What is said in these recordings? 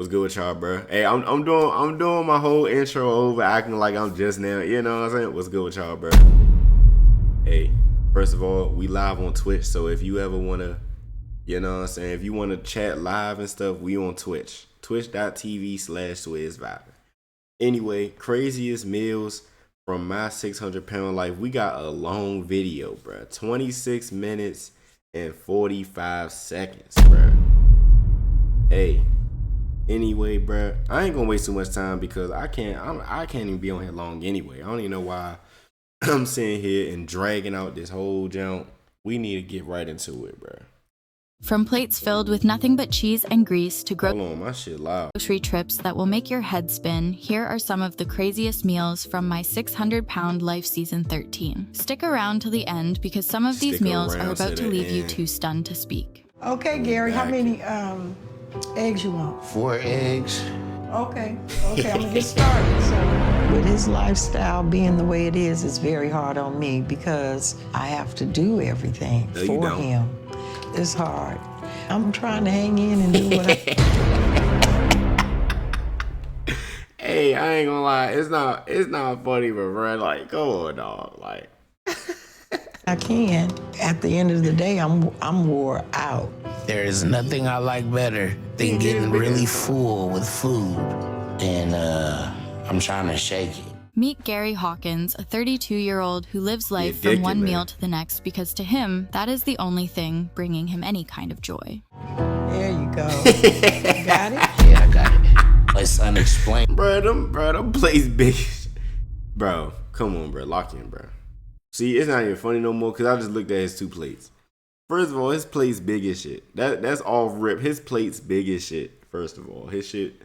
What's good with y'all, bro? Hey, I'm doing my whole intro over, acting like I'm just now. You know what I'm saying? What's good with y'all, bro? Hey, first of all, we live on Twitch, so if you ever wanna, you know what I'm saying, if you wanna chat live and stuff, we on Twitch. Twitch.tv/swizz. Anyway, craziest meals from my 600-pound life. We got a long video, bro. 26 minutes and 45 seconds, bro. Hey. Anyway, bro, I ain't gonna waste too much time because I can't even be on here long anyway. I don't even know why I'm sitting here and dragging out this whole jump. We need to get right into it, bro. From plates filled with nothing but cheese and grease to Hold on, my shit loud. grocery trips that will make your head spin, here are some of the craziest meals from my 600-pound life season 13. Stick around till the end because some of these meals are about to leave you too stunned to speak. Okay, Gary, how many eggs you want? 4 eggs. Okay, I'm gonna get started. So, with his lifestyle being the way it is, it's very hard on me because I have to do everything for him. It's hard. I'm trying to hang in and do what I... Hey, I ain't gonna lie, it's not funny, but bro, like, come on, dog, like. I can. At the end of the day, I'm wore out. There is nothing I like better than getting really full with food. And I'm trying to shake it. Meet Gary Hawkins, a 32-year-old who lives life from one meal to the next because to him, that is the only thing bringing him any kind of joy. There you go. Got it? Yeah, I got it. It's unexplained. Bro, them plates big. Bro, come on, bro, lock in, bro. See, it's not even funny no more because I just looked at his 2 plates. First of all, his plate's big as shit. That's off rip. His plate's big as shit, first of all. His shit,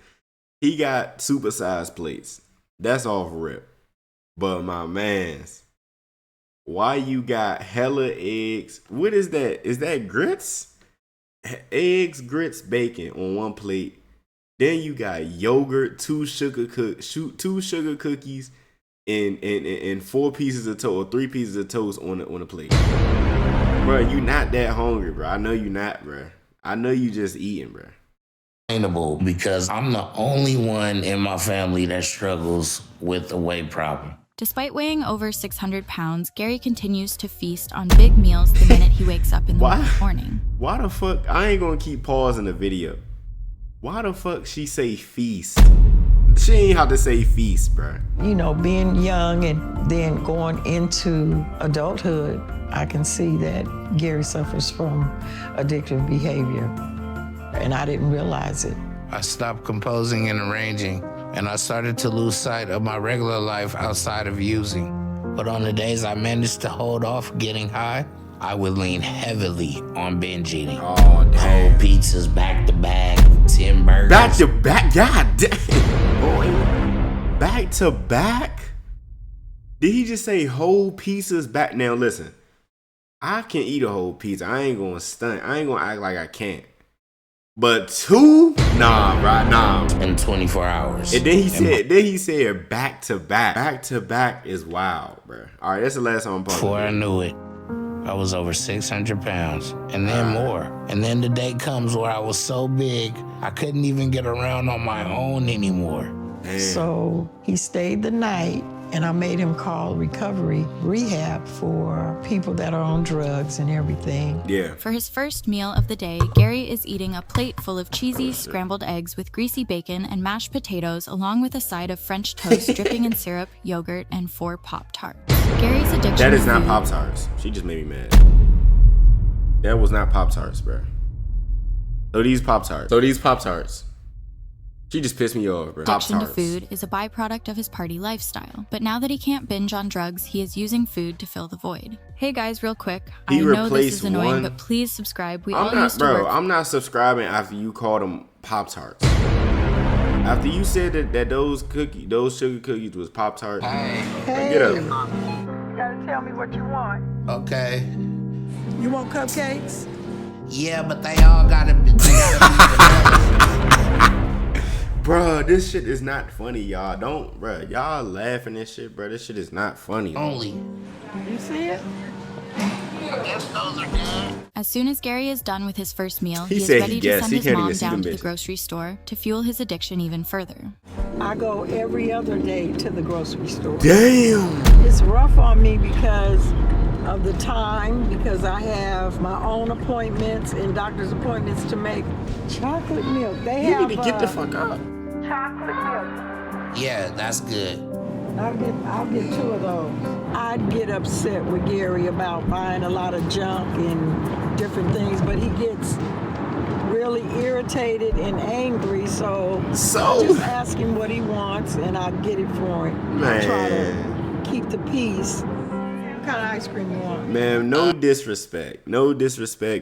he got supersized plates. That's off rip. But my mans, why you got hella eggs? What is that? Is that grits? Eggs, grits, bacon on one plate. Then you got yogurt, 2 sugar cookies, and 4 pieces of toast or 3 pieces of toast on the plate. Bro, you not that hungry, bro. I know you not, bro. I know you just eating, bro. Because I'm the only one in my family that struggles with the weight problem. Despite weighing over 600 pounds, Gary continues to feast on big meals the minute he wakes up in the morning. Why the fuck? I ain't gonna keep pausing the video. Why the fuck she say feast? She ain't have to say feast, bro. You know, being young and then going into adulthood, I can see that Gary suffers from addictive behavior. And I didn't realize it. I stopped composing and arranging, and I started to lose sight of my regular life outside of using. But on the days I managed to hold off getting high, I would lean heavily on binge eating. Oh, damn. Whole pizzas back to back, 10 burgers. Back to back? God damn. Boy. Back to back? Did he just say whole pizzas back? Now listen, I can eat a whole pizza. I ain't gonna stunt. I ain't gonna act like I can't. But 2? Nah, bro, nah. In 24 hours. And then he said back to back. Back to back is wild, bro. All right, that's the last time I'm talking. Before I knew it, I was over 600 pounds, and then more. And then the day comes where I was so big, I couldn't even get around on my own anymore. Damn. So he stayed the night, and I made him call recovery rehab for people that are on drugs and everything. Yeah. For his first meal of the day, Gary is eating a plate full of cheesy scrambled eggs with greasy bacon and mashed potatoes, along with a side of French toast dripping in syrup, yogurt, and 4 Pop-Tarts. Gary's addiction That is to not food- Pop-Tarts. She just made me mad. That was not Pop-Tarts, bro. So these Pop-Tarts. She just pissed me off, bro. Addiction to Pop-Tarts. food is a byproduct of his party lifestyle, but now that he can't binge on drugs, he is using food to fill the void. Hey guys, real quick, I know this is annoying, but please subscribe. I'm not subscribing after you called them Pop-Tarts. After you said that those sugar cookies was Pop-Tarts, get up. You gotta tell me what you want. Okay. You want cupcakes? Yeah, but they all gotta be Bruh, this shit is not funny, y'all. Bruh, y'all laughing and shit, bruh. This shit is not funny. only. You see it? As soon as Gary is done with his first meal, he is said ready he to guessed. send He his can't mom even see down them to the bitches. grocery store to fuel his addiction even further. I go every other day to the grocery store. Damn. It's rough on me because of the time, because I have my own appointments and doctor's appointments to make. Chocolate milk. They You have need to get the fuck up. chocolate milk. Yeah, that's good. I'll get 2 of those. I'd get upset with Gary about buying a lot of junk and different things, but he gets really irritated and angry, so I just ask him what he wants and I get it for him. I try to keep the peace. What kind of ice cream you want? Man, no disrespect,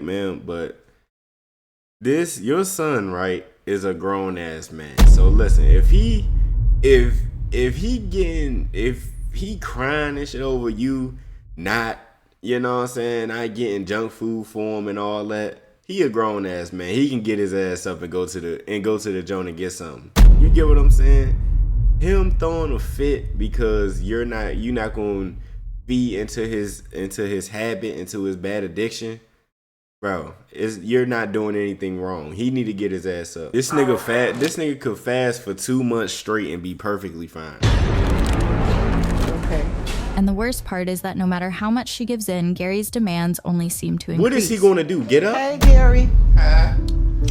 man, but your son, right, is a grown ass man. So listen, if he crying and shit over you not, you know what I'm saying, not getting junk food for him and all that, he a grown ass man. He can get his ass up and go to the joint and get something. You get what I'm saying? Him throwing a fit because you're not gonna be into his habit, into his bad addiction. Bro, you're not doing anything wrong. He need to get his ass up. This nigga could fast for 2 months straight and be perfectly fine. Okay. And the worst part is that no matter how much she gives in, Gary's demands only seem to increase. What is he gonna do? Get up? Hey, Gary.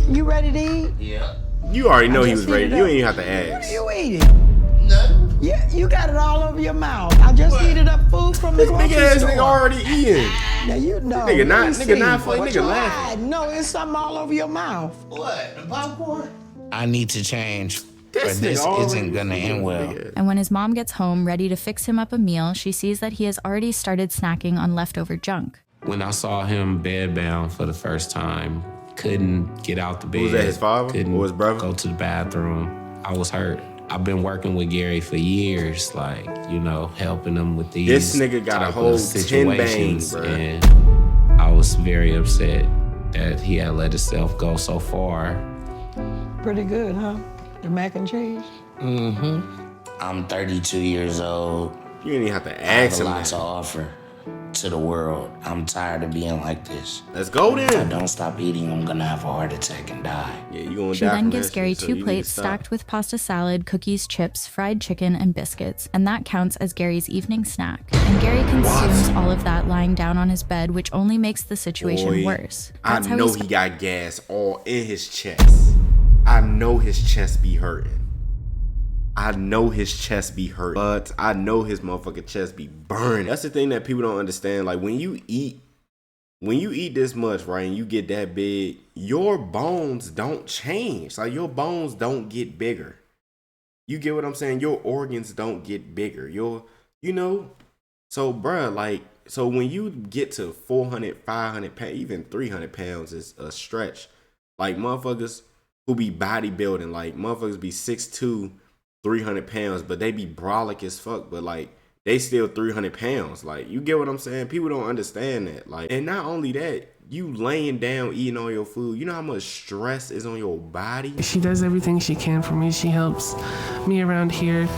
You ready to eat? Yeah. You already know he was ready. heated You up. ain't even have to What ask. are you eating? Nothing. Yeah, you got it all over your mouth. I just heated up food from the This grocery big ass store. nigga already eating. Now you know. Nigga not let me see. funny. What Nigga you laughing. hide? No, it's something all over your mouth. What? The popcorn? I need to change. This Or this nigga already isn't gonna end well. big ass. And when his mom gets home ready to fix him up a meal, she sees that he has already started snacking on leftover junk. When I saw him bedbound for the first time, couldn't get out the bed. Was that his father couldn't or his brother? Go to the bathroom. I was hurt. I've been working with Gary for years, like, you know, helping him with these This nigga got a type whole of 10 bangs, situations, bro. and I was very upset that he had let himself go so far. Pretty good, huh? The mac and cheese. I'm 32 years old. You ain't even have to I have ask a him lot to that. offer to the world. I'm tired of being like this. Let's go If I then. don't stop eating, I'm gonna have a heart attack and die. Yeah, you gonna She die then from gives that Gary shit, so 2 you need to plates stop. stacked with pasta salad, cookies, chips, fried chicken, and biscuits, and that counts as Gary's evening snack. And Gary consumes all of that lying down on his bed, which only makes the situation Boy, worse. I That's how know he's he got gas all in his chest. I know his chest be hurting. I know his chest be hurt, but I know his motherfucking chest be burning. That's the thing that people don't understand. Like when you eat this much, right, and you get that big, your bones don't change. Like your bones don't get bigger. You get what I'm saying? Your organs don't get bigger. So bruh, like, so when you get to 400, 500 pounds, even 300 pounds is a stretch. Like motherfuckers who be bodybuilding, like motherfuckers be 6'2", 300 pounds, but they be brolic as fuck, but like they still 300 pounds. Like, you get what I'm saying? People don't understand that. Like, and not only that, you laying down eating all your food, you know how much stress is on your body? She does everything she can for me. She helps me around here.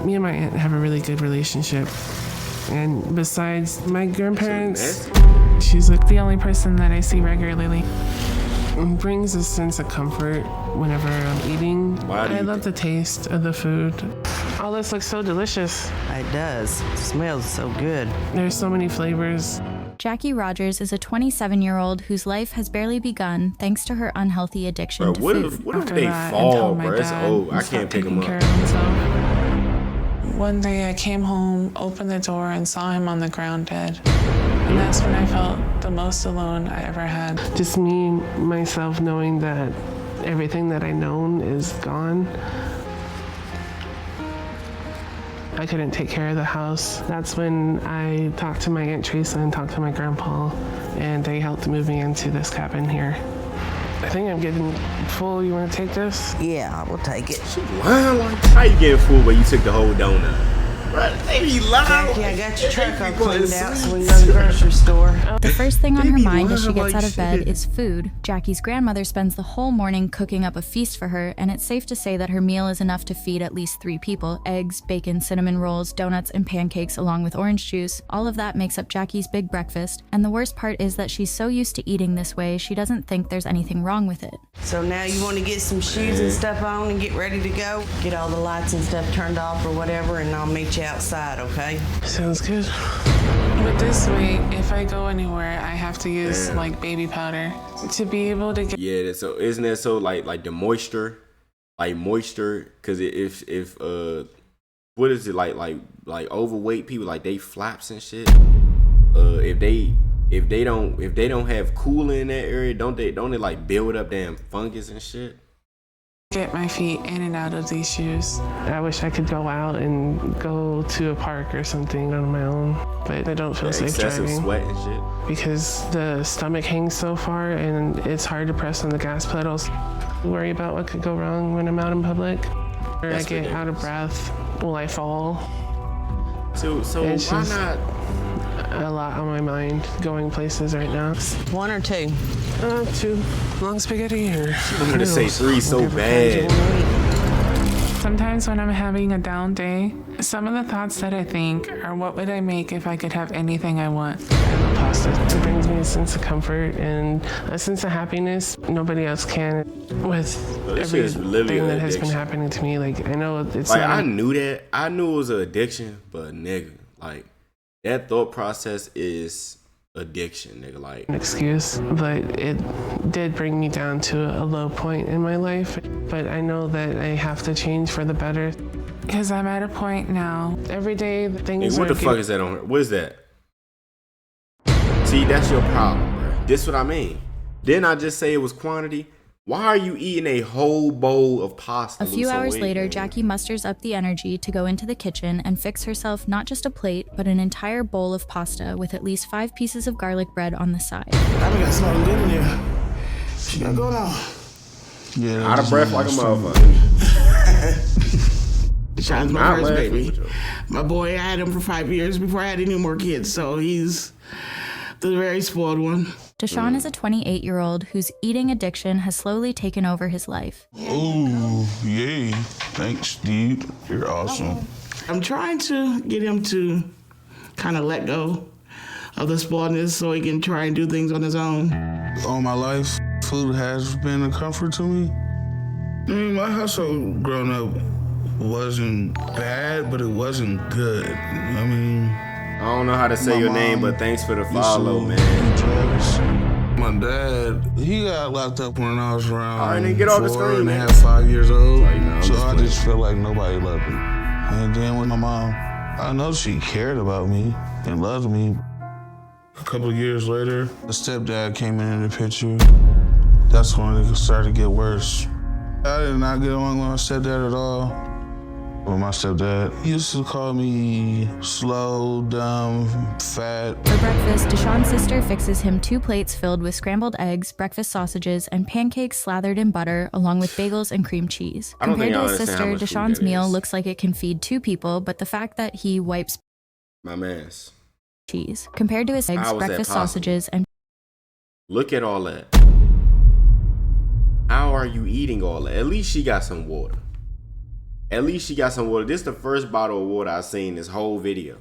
Me and my aunt have a really good relationship. And besides my grandparents, she's like the only person that I see regularly. It brings a sense of comfort whenever I'm eating. I love the taste of the food. All this looks so delicious. It does. It smells so good. There's so many flavors. Jackie Rogers is a 27-year-old whose life has barely begun thanks to her unhealthy addiction Bro, to what food. if After they that, fall, until my bro? It's dad over. I stopped can't pick taking them care up. of himself. One day I came home, opened the door, and saw him on the ground dead. And that's when I felt the most alone I ever had. Just me, myself, knowing that everything that I known is gone. I couldn't take care of the house. That's when I talked to my Aunt Teresa and talked to my grandpa, and they helped move me into this cabin here. I think I'm getting full. You want to take this? Yeah, I will take it. Wow, like, how you getting full but you took the whole donut? Baby loud. Jackie, I got your truck all cleaned out so we can go to the grocery store. The first thing on her Baby mind as she loud gets like out of bed shit. is food. Jackie's grandmother spends the whole morning cooking up a feast for her, and it's safe to say that her meal is enough to feed at least 3 people. Eggs, bacon, cinnamon rolls, donuts, and pancakes along with orange juice. All of that makes up Jackie's big breakfast, and the worst part is that she's so used to eating this way, she doesn't think there's anything wrong with it. So now you want to get some shoes and stuff on and get ready to go? Get all the lights and stuff turned off or whatever, and I'll meet you outside, okay? Sounds good. But this way, if I go anywhere, I have to use like baby powder to be able to get. Yeah, so isn't that so like the moisture, because if what is it like overweight people, like they flaps and shit. If they don't have cooling in that area, don't they like build up damn fungus and shit? Get my feet in and out of these shoes. I wish I could go out and go to a park or something on my own, but I don't feel safe Excessive driving sweat and shit. because the stomach hangs so far and it's hard to press on the gas pedals. Worry about what could go wrong when I'm out in public, or That's I get out of breath. Will I fall? So It's why just- not? A lot on my mind going places right now. 1 or 2? 2 long spaghetti or I'm gonna say 3 so whatever bad. kind you want. Sometimes when I'm having a down day, some of the thoughts that I think are, what would I make if I could have anything I want? I love pasta. It brings me a sense of comfort and a sense of happiness nobody else can. With This shit is literally everything an that has been addiction. happening to me, like I know it's Like not. I knew that. I knew it was an addiction, but nigga, like that thought process is addiction, nigga. Like an excuse, but it did bring me down to a low point in my life. But I know that I have to change for the better because I'm at a point now. Every day things nigga, what are the fuck is that on her? What is that? See, that's your problem, bro. This what I mean. Didn't I just say it was quantity? Why are you eating a whole bowl of pasta? A few Lose some hours weight, later, man? Jackie musters up the energy to go into the kitchen and fix herself not just a plate, but an entire bowl of pasta with at least 5 pieces of garlic bread on the side. I got something good in there. She got going on. Yeah. Out of breath like a motherfucker. Sean's my Not first laughing baby. with you. My boy, I had him for 5 years before I had any more kids, so he's the very spoiled one. Deshaun is a 28-year-old whose eating addiction has slowly taken over his life. Ooh, yay. Thanks, dude. You're awesome. I'm trying to get him to kind of let go of the spoiledness so he can try and do things on his own. All my life, food has been a comfort to me. I mean, my household growing up wasn't bad, but it wasn't good. I mean, I don't know how to say My your name, mom but thanks for the used follow, to man. do drugs. My dad, he got locked up when I was around All right, then get off the screen, 4 and a man. half, 5 years old. Like, no, I'm so just I playing. just felt like nobody loved me. And then with my mom, I know she cared about me and loved me. A couple of years later, the stepdad came in the picture. That's when it started to get worse. I did not get along with my stepdad at all. With my stepdad, he used to call me slow, dumb, fat. For breakfast, Deshaun's sister fixes him 2 plates filled with scrambled eggs, breakfast sausages, and pancakes slathered in butter, along with bagels and cream cheese. I don't Compared think to I his understand how sister, much food Deshaun's that meal is. looks like it can feed 2 people, but the fact that he wipes My man's. cheese. Compared to his eggs, How is that breakfast possible? sausages, and Look at all that. How are you eating all that? At least she got some water. At least she got some water. This is the first bottle of water I've seen this whole video.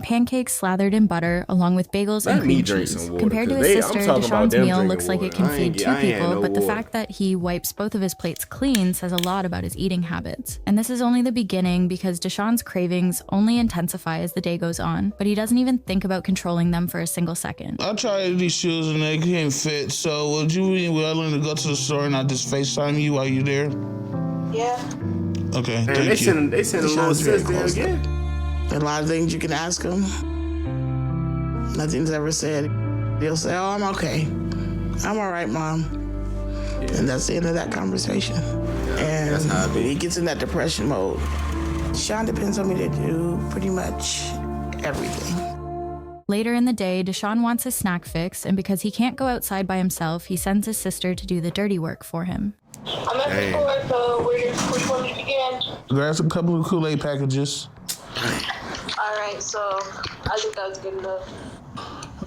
pancakes slathered in butter, along with bagels Let and me cream drink cheese. some water, Compared to 'cause his I'm sister, talking about Deshaun's them meal drinking looks like it water. can I ain't feed get- 2 I ain't had people, no but the water. fact that he wipes both of his plates clean says a lot about his eating habits. And this is only the beginning because Deshaun's cravings only intensify as the day goes on, but he doesn't even think about controlling them for a single second. I tried these shoes and they can't fit, so would you be willing to go to the store and I just FaceTime you while you're there? Yeah. Okay, Man, thank they you. send a little Deshaun's very sis there close. again. A lot of things you can ask him. Nothing's ever said. He'll say, "Oh, I'm okay. I'm all right, Mom." And that's the end of that conversation. And that's how I be. when he gets in that depression mode, Sean depends on me to do pretty much everything. Later in the day, Deshaun wants his snack fix, and because he can't go outside by himself, he sends his sister to do the dirty work for him. I'm at the store, so where do you want me to begin? Grab a couple of Kool-Aid packages. All right, so I think that's good enough.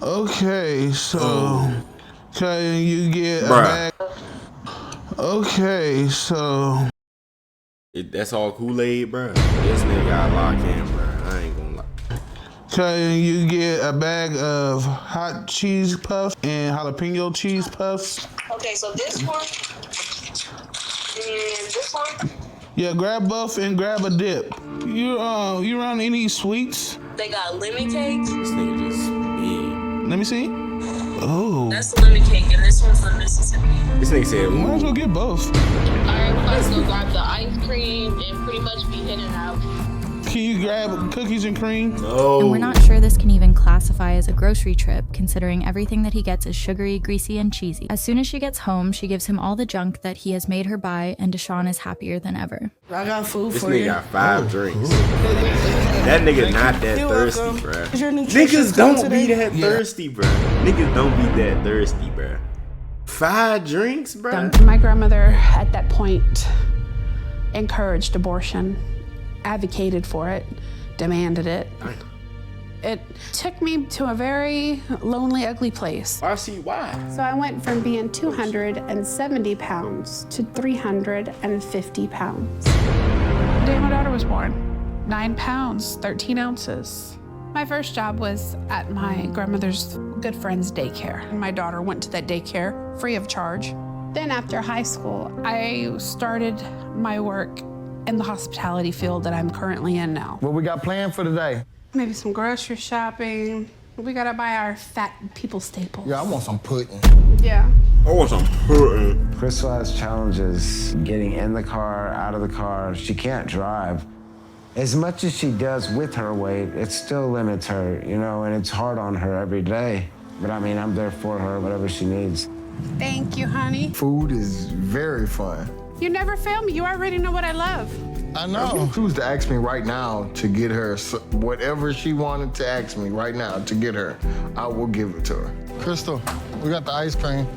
Okay, so can you get a Bruh. bag? Okay, so That's all Kool-Aid, bro. This nigga got locked in, bro. I ain't gonna lie. can you get a bag of hot cheese puffs and jalapeno cheese puffs? Okay, so this one and this one. Yeah, grab both and grab a dip. You around any sweets? They got lemon cakes. This nigga just big. Let me see. Oh. That's the lemon cake, and this one's the Mississippi. This nigga said, Might as well get both. All right, we're about to go grab the ice cream and pretty much be heading out. Can you grab cookies and cream? no. And we're not sure this can even classify as a grocery trip, considering everything that he gets is sugary, greasy, and cheesy. As soon as she gets home, she gives him all the junk that he has made her buy, and Deshaun is happier than ever. I got food This for nigga you. got 5 drinks. That nigga not that You're thirsty, welcome. bro. Is your nutrition Niggas don't come be today? that thirsty, bro. Niggas don't be that thirsty, bro. 5 drinks, bro. My grandmother at that point encouraged abortion, advocated for it, demanded it. It took me to a very lonely, ugly place. I see why. So I went from being 270 pounds to 350 pounds. The day my daughter was born, 9 pounds, 13 ounces. My first job was at my grandmother's good friend's daycare. My daughter went to that daycare free of charge. Then after high school, I started my work in the hospitality field that I'm currently in now. What we got planned for today? Maybe some grocery shopping. We gotta buy our fat people staples. Yeah, I want some pudding. Yeah. I want some pudding. Crystal has challenges getting in the car, out of the car. She can't drive. As much as she does with her weight, it still limits her, you know, and it's hard on her every day. But I mean, I'm there for her, whatever she needs. Thank you, honey. Food is very fun. You never fail me. You already know what I love. I know. If she was to ask me right now to get her whatever she wanted to ask me right now to get her, I will give it to her. Crystal, we got the ice cream.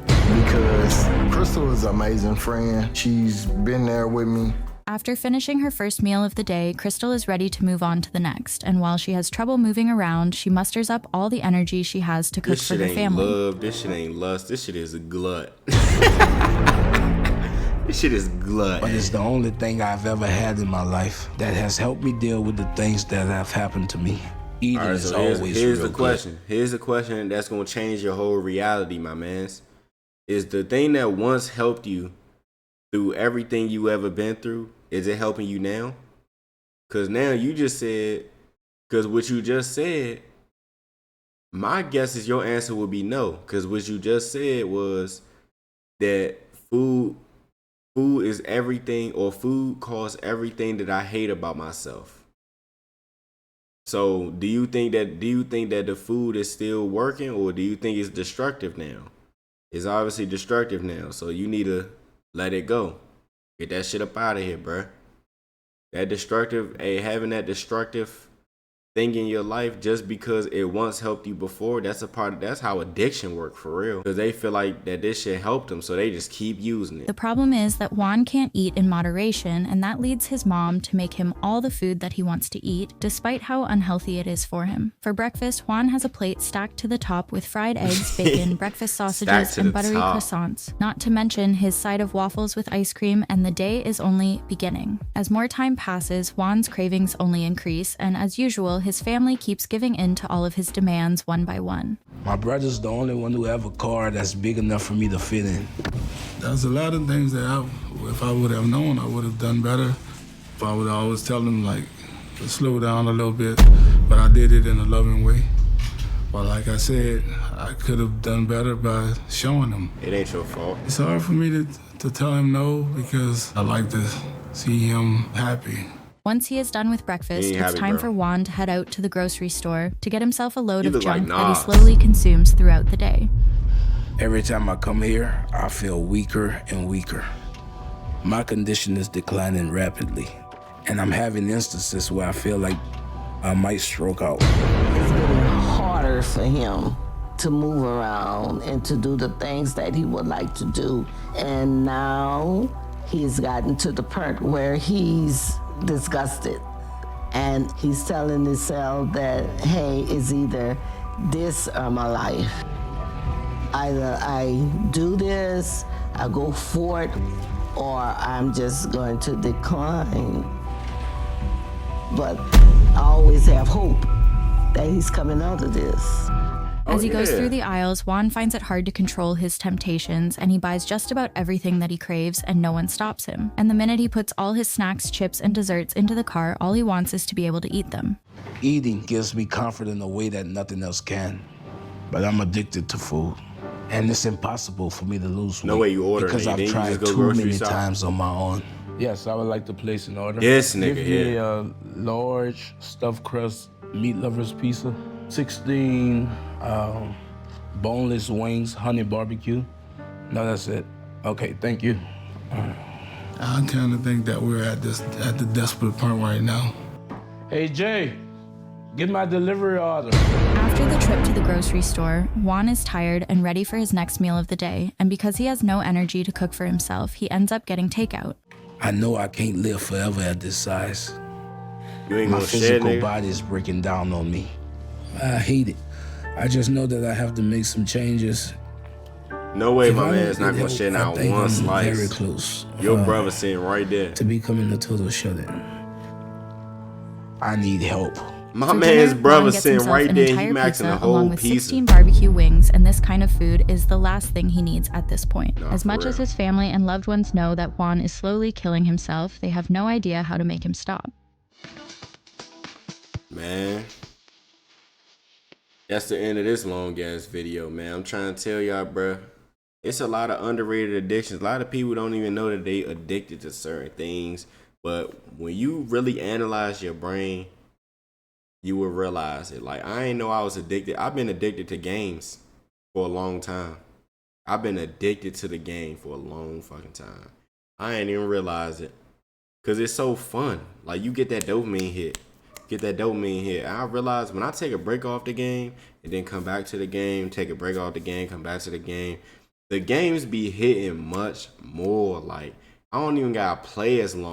Because Crystal is an amazing friend. She's been there with me. After finishing her first meal of the day, Crystal is ready to move on to the next, and while she has trouble moving around, she musters up all the energy she has to cook for her family. Love. This shit ain't lust. This shit is a glut. This shit is glut. But it's the only thing I've ever had in my life that has helped me deal with the things that have happened to me. Eating All right, is so always here's real the question. Here's the question that's gonna change your whole reality, my mans. Is the thing that once helped you through everything you ever been through, is it helping you now? Because now you just said, because what you just said, my guess is your answer would be no. Because what you just said was that food is everything, or food caused everything that I hate about myself. So do you think that the food is still working, or do you think it's destructive now? It's obviously destructive now. So you need to let it go. Get that shit up out of here, bruh. That destructive, having that destructive thing in your life just because it once helped you before, that's how addiction work for real. Because they feel like that this shit helped them, so they just keep using it. The problem is that Juan can't eat in moderation, and that leads his mom to make him all the food that he wants to eat, despite how unhealthy it is for him. For breakfast, Juan has a plate stacked to the top with fried eggs, bacon, breakfast sausages, and buttery croissants. Not to mention his side of waffles with ice cream, and the day is only beginning. As more time passes, Juan's cravings only increase, and as usual, his family keeps giving in to all of his demands one by one. My brother's the only one who have a car that's big enough for me to fit in. There's a lot of things that if I would have known, I would have done better. If I would always tell them, like, to slow down a little bit, but I did it in a loving way. But like I said, I could have done better by showing him. It ain't your fault. It's hard for me to tell him no because I like to see him happy. Once he is done with breakfast, it's time for Juan to head out to the grocery store to get himself a load of junk that he slowly consumes throughout the day. Every time I come here, I feel weaker and weaker. My condition is declining rapidly, and I'm having instances where I feel like I might stroke out. It's getting harder for him to move around and to do the things that he would like to do. And now he's gotten to the point where he's disgusted. And he's telling the cell that, hey, it's either this or my life. Either I do this, I go for it, or I'm just going to decline. But I always have hope that he's coming out of this. As he goes through the aisles, Juan finds it hard to control his temptations, and he buys just about everything that he craves, and no one stops him. And the minute he puts all his snacks, chips, and desserts into the car, all he wants is to be able to eat them. Eating gives me comfort in a way that nothing else can. But I'm addicted to food. And it's impossible for me to lose weight. No way you order because I've tried too many times on my own. Yes, I would like to place an order. Yes, nigga, Give me a large stuffed crust meat lovers pizza, 16 boneless wings, honey barbecue. No, that's it. Okay, thank you. I kind of think that we're at the desperate point right now. Hey, Jay, get my delivery order. After the trip to the grocery store, Juan is tired and ready for his next meal of the day, and because he has no energy to cook for himself, he ends up getting takeout. I know I can't live forever at this size. You ain't My gonna physical share, nigga? body is breaking down on me. I hate it. I just know that I have to make some changes. No way If my I man's don't not get gonna help, share I not think one I'm slice. Very close. Your brother sitting right there. To becoming a total shut-in. I need help. My For man's dinner, brother Juan gets sitting himself right an there. He entire maxing pizza the whole along with pizza. 16 barbecue wings, and this kind of food is the last thing he needs at this point. Nah, as for much as real. his family and loved ones know that Juan is slowly killing himself, they have no idea how to make him stop. Man, that's the end of this long ass video, man. I'm trying to tell y'all, bruh. It's a lot of underrated addictions. A lot of people don't even know that they addicted to certain things. But when you really analyze your brain, you will realize it. Like, I ain't know I was addicted. I've been addicted to games for a long time. I've been addicted to the game for a long fucking time. I ain't even realize it. Cause it's so fun. Like, you get that dopamine hit. I realize when I take a break off the game and then come back to the game, take a break off the game, come back to the games be hitting much more. Like, I don't even gotta play as long.